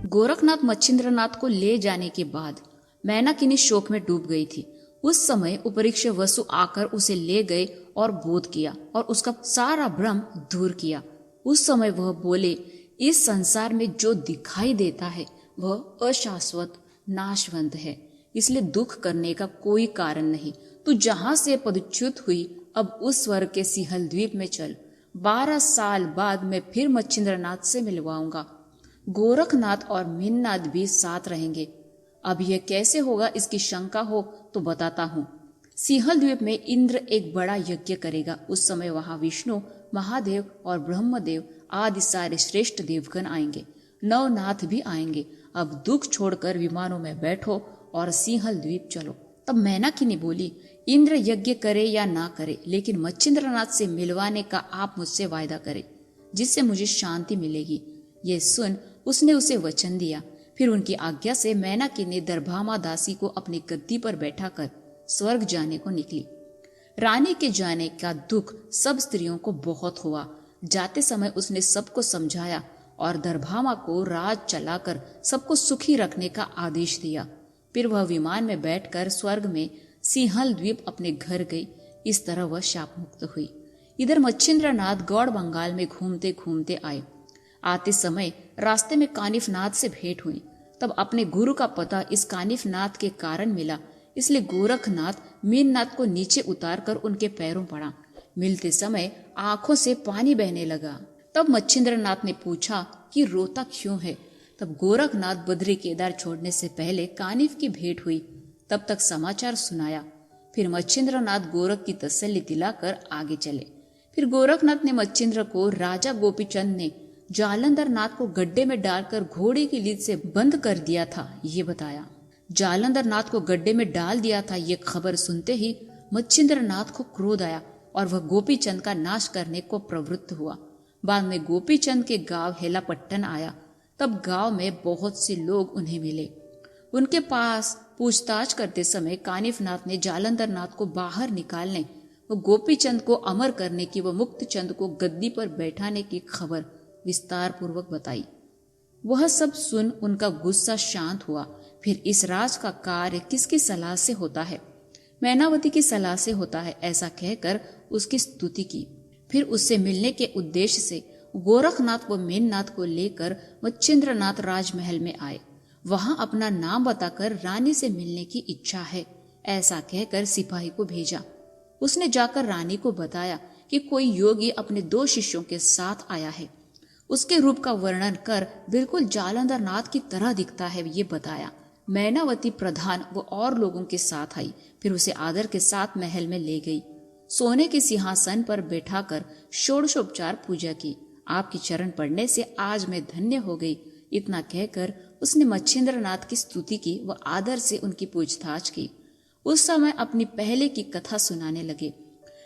गोरखनाथ मच्छिंद्रनाथ को ले जाने के बाद मैनाकिनी शोक में डूब गई थी। उस समय उपरीक्ष वसु आकर उसे ले गए और बोध किया और उसका सारा भ्रम दूर किया। उस समय वह बोले, इस संसार में जो दिखाई देता है वह अशाश्वत नाशवंत है, इसलिए दुख करने का कोई कारण नहीं। तू जहां से पदच्युत हुई अब उस स्वर्ग के सिंहल द्वीप में चल। 12 साल बाद मैं फिर मच्छिंद्रनाथ से मिलवाऊंगा। गोरखनाथ और मीननाथ भी साथ रहेंगे। अब यह कैसे होगा इसकी शंका हो तो बताता हूँ। सिंहल द्वीप में इंद्र एक बड़ा यज्ञ करेगा। उस समय वहां विष्णु, महादेव और ब्रह्मदेव आदि सारे श्रेष्ठ देवगण आएंगे। नवनाथ भी आएंगे। अब दुख छोड़कर विमानों में बैठो और सिंहल द्वीप चलो। तब मैनाकिनी बोली, इंद्र यज्ञ करे या ना करे, लेकिन मच्छिंद्रनाथ से मिलवाने का आप मुझसे वायदा करें, जिससे मुझे शांति मिलेगी। ये सुन उसने उसे वचन दिया। फिर उनकी आज्ञा से मैनाकिनी दरभामा दासी को अपनी गद्दी पर बैठाकर स्वर्ग जाने को निकली। रानी के जाने का दुख सब स्त्रियों को बहुत हुआ। जाते समय उसने सबको समझाया और दरभामा को राज चलाकर सबको सुखी रखने का आदेश दिया। फिर वह विमान में बैठकर स्वर्ग में सिंहल द्वीप अपने घर गई। इस तरह वह शाप मुक्त हुई। इधर मच्छिंद्रनाथ गौड़ बंगाल में घूमते घूमते आए। आते समय रास्ते में कानिफनाथ से भेंट हुई। तब अपने गुरु का पता इस कानिफनाथ के कारण मिला, इसलिए गोरखनाथ मीननाथ को नीचे उतारकर उनके पैरों पड़ा। मिलते समय आंखों से पानी बहने लगा। तब मच्छिंद्रनाथ ने पूछा कि रोता क्यों है। तब गोरखनाथ बद्री केदार छोड़ने से पहले कानिफ की भेंट हुई, तब तक समाचार सुनाया। फिर मच्छिंद्रनाथ गोरख की तसल्ली दिलाकर आगे चले। फिर गोरखनाथ ने मच्छिंद्र को राजा गोपीचंद ने जालंधर नाथ को गड्ढे में डालकर घोड़े की लीद से बंद कर दिया था, ये बताया। जालंधर नाथ को गड्ढे में डाल दिया था, ये खबर सुनते ही मच्छिंद्रनाथ को क्रोध आया और वह गोपीचंद का नाश करने को प्रवृत्त हुआ। बाद में गोपीचंद के गांव हेलापट्टन आया। तब गांव में बहुत से लोग उन्हें मिले। उनके पास पूछताछ करते समय कानिफनाथ ने जालंधर नाथ को बाहर निकालने व गोपीचंद को अमर करने की व मुक्तचंद को गद्दी पर बैठाने की खबर विस्तार पूर्वक बताई। वह सब सुन उनका गुस्सा शांत हुआ। फिर इस राज का कार्य किसकी सलाह से होता है? मैनावती की सलाह से होता है, ऐसा कहकर उसकी स्तुति की। फिर उससे मिलने के उद्देश्य से गोरखनाथ व मीननाथ को लेकर मच्छिंद्रनाथ राजमहल में आए। वहां अपना नाम बताकर रानी से मिलने की इच्छा है, ऐसा कहकर सिपाही को भेजा। उसने जाकर रानी को बताया कि कोई योगी अपने 2 शिष्यों के साथ आया है। उसके रूप का वर्णन कर बिल्कुल जालंधर नाथ की तरह दिखता है, ये बताया। मैनावती प्रधान व और लोगों के साथ आई। फिर उसे आदर के साथ महल में ले गई। सोने के सिंहासन पर बैठाकर षोडशोपचार पूजा की। आपकी चरण पड़ने से आज मैं धन्य हो गई, इतना कहकर उसने मच्छिंद्रनाथ की स्तुति की व आदर से उनकी पूछताछ की। उस समय अपनी पहले की कथा सुनाने लगे।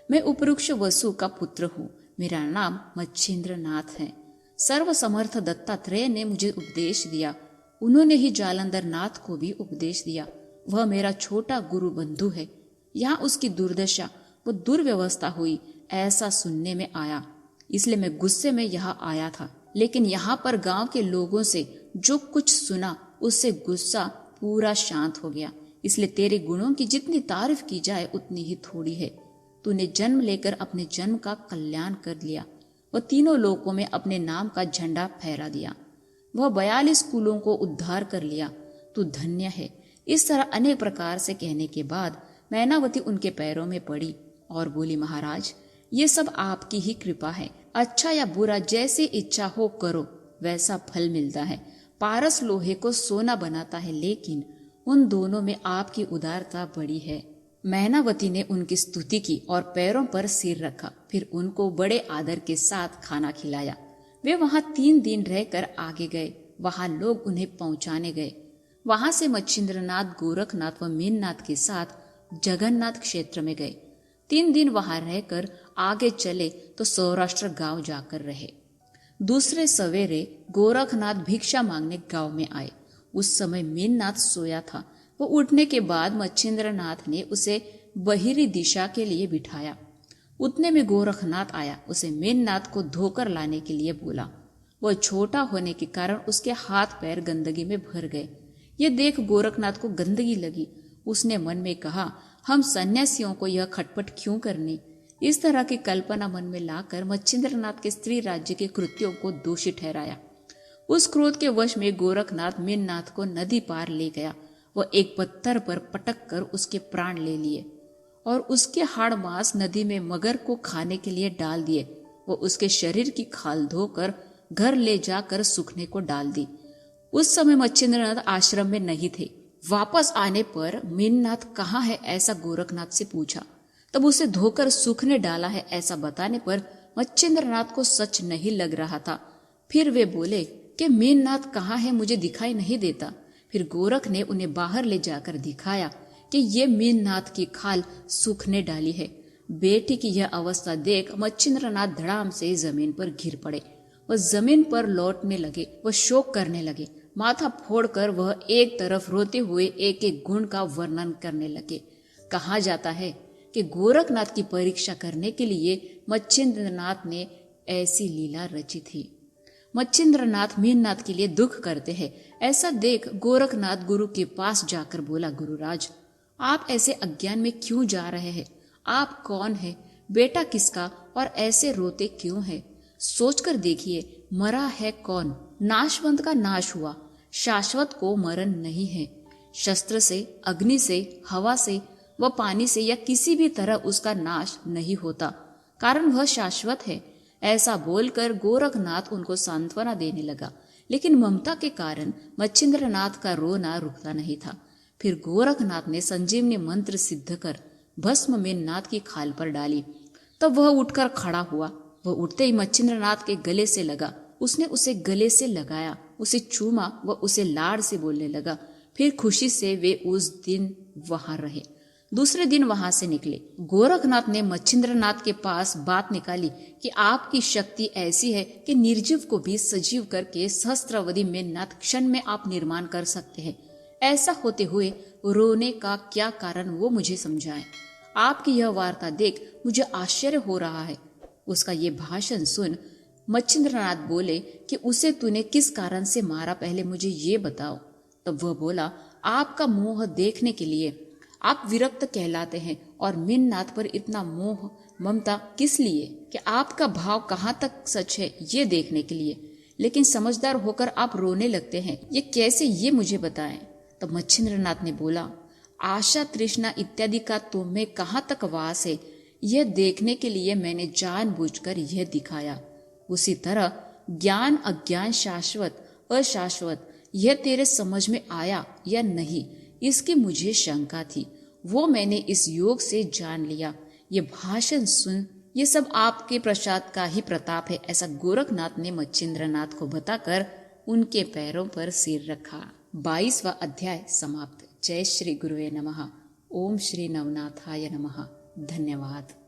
मैं उपरुक्ष वसु का पुत्र हूँ, मेरा नाम मच्छिंद्रनाथ है। सर्वसमर्थ दत्तात्रेय ने मुझे उपदेश दिया। उन्होंने ही जालंधर नाथ को भी उपदेश दिया। वह मेरा छोटा गुरु बंधु है। यहाँ उसकी दुर्दशा व दुर्व्यवस्था हुई, ऐसा सुनने में आया, इसलिए मैं गुस्से में यहाँ आया था। लेकिन यहाँ पर गांव के लोगों से जो कुछ सुना उससे गुस्सा पूरा शांत हो गया। इसलिए तेरे गुणों की जितनी तारीफ की जाए उतनी ही थोड़ी है। तूने जन्म लेकर अपने जन्म का कल्याण कर लिया व तीनों लोकों में अपने नाम का झंडा फहरा दिया। वह 42 कुलों को उद्धार कर लिया। तू धन्य है। इस तरह अनेक प्रकार से कहने के बाद मैनावती उनके पैरों में पड़ी और बोली, महाराज, ये सब आपकी ही कृपा है। अच्छा या बुरा जैसी इच्छा हो करो, वैसा फल मिलता है। पारस लोहे को सोना बनाता है, लेकिन उन दोनों में आपकी उदारता बड़ी है। मैनावती ने उनकी स्तुति की और पैरों पर सिर रखा। फिर उनको बड़े आदर के साथ खाना खिलाया। वे वहां 3 दिन रहकर आगे गए। वहां लोग उन्हें पहुंचाने गए। वहां से मच्छिंद्रनाथ, गोरखनाथ व मीननाथ के साथ जगन्नाथ क्षेत्र में गए। 3 दिन वहां रहकर आगे चले तो सौराष्ट्र गांव जाकर रहे। दूसरे सवेरे गोरखनाथ भिक्षा मांगने गांव में आए। उस समय मीननाथ सोया था। वो उठने के बाद मच्छिंद्रनाथ ने उसे बहिरी दिशा के लिए बिठाया। उतने में गोरखनाथ आया। उसे मीननाथ को धोकर लाने के लिए बोला। वह छोटा होने के कारण उसके हाथ पैर गंदगी में भर गए। ये देख गोरखनाथ को गंदगी लगी। उसने मन में कहा, हम सन्यासियों को यह खटपट क्यों करनी। इस तरह की कल्पना मन में लाकर मच्छिंद्रनाथ के स्त्री राज्य के कृत्यों को दोषी ठहराया। उस क्रोध के वश में गोरखनाथ मीननाथ को नदी पार ले गया। वह एक पत्थर पर पटक कर उसके प्राण ले लिए और उसके हाड़ मांस नदी में मगर को खाने के लिए डाल दिए। वो उसके शरीर की खाल धोकर घर ले जाकर सूखने को डाल दी। उस समय मच्छिंद्रनाथ आश्रम में नहीं थे। वापस आने पर मीननाथ कहाँ है ऐसा गोरखनाथ से पूछा। तब उसे धोकर सूखने डाला है ऐसा बताने पर मच्छिंद्रनाथ को सच नहीं लग रहा था। फिर वे बोले कि मीननाथ कहाँ है, मुझे दिखाई नहीं देता। फिर गोरख ने उन्हें बाहर ले जाकर दिखाया कि ये मीननाथ की खाल सूखने डाली है। बेटी की यह अवस्था देख मच्छिंद्रनाथ धड़ाम से जमीन पर गिर पड़े। वह जमीन पर लौटने लगे, वह शोक करने लगे। माथा फोड़कर वह एक तरफ रोते हुए एक एक गुण का वर्णन करने लगे। कहा जाता है कि गोरखनाथ की परीक्षा करने के लिए मच्छिंद्रनाथ ने ऐसी लीला रची थी। मच्छिंद्रनाथ मीननाथ के लिए दुख करते हैं। ऐसा देख गोरखनाथ गुरु के पास जाकर बोला, गुरुराज, आप ऐसे अज्ञान में क्यों जा रहे हैं? आप कौन है? बेटा किसका? और ऐसे रोते क्यों है? सोचकर देखिए, मरा है कौन? नाशवंत का नाश हुआ। शाश्वत को मरण नहीं है। शस्त्र से, अग्नि से, हवा से व पानी से या किसी भी तरह उसका नाश नहीं होता, कारण वह शाश्वत है। ऐसा बोलकर गोरखनाथ उनको सांत्वना देने लगा। लेकिन ममता के कारण मच्छिंद्रनाथ का रोना रुकता नहीं था। फिर गोरखनाथ ने संजीवनी मंत्र सिद्ध कर भस्म मीननाथ की खाल पर डाली। तब वह उठकर खड़ा हुआ। वह उठते ही मच्छिंद्रनाथ के गले से लगा। उसने उसे गले से लगाया, उसे चूमा व उसे लाड़ से बोलने लगा। फिर खुशी से वे उस दिन वहां रहे। दूसरे दिन वहां से निकले। गोरखनाथ ने मच्छिंद्रनाथ के पास बात निकाली कि आपकी शक्ति ऐसी है कि निर्जीव को भी सजीव करके सहस्त्रावधि मीननाथ क्षण में आप निर्माण कर सकते हैं। ऐसा होते हुए रोने का क्या कारण वो मुझे समझाएं। आपकी यह वार्ता देख मुझे आश्चर्य हो रहा है। उसका ये भाषण सुन मच्छिंद्रनाथ बोले कि उसे तूने किस कारण से मारा, पहले मुझे ये बताओ। तब वह बोला, आपका मोह देखने के लिए। आप विरक्त कहलाते हैं और मीननाथ पर इतना मोह ममता किस लिए कि आपका भाव कहाँ तक सच है ये देखने के लिए। लेकिन समझदार होकर आप रोने लगते हैं, ये कैसे, ये मुझे बताएं। तब मच्छिंद्रनाथ ने बोला, आशा तृष्णा इत्यादि का तुम में कहाँ तक वास है, यह देखने के लिए मैंने जानबूझकर यह दिखाया। उसी तरह ज्ञान अज्ञान, शाश्वत अशाश्वत, यह तेरे समझ में आया या नहीं, इसकी मुझे शंका थी। वो मैंने इस योग से जान लिया। ये भाषण सुन, ये सब आपके प्रसाद का ही प्रताप है, ऐसा गोरखनाथ ने मच्छिंद्रनाथ को बताकर उनके पैरों पर सिर रखा। 22वां अध्याय समाप्त। जय श्री गुरुवे नमः। ओम श्री नवनाथाय नमः। धन्यवाद।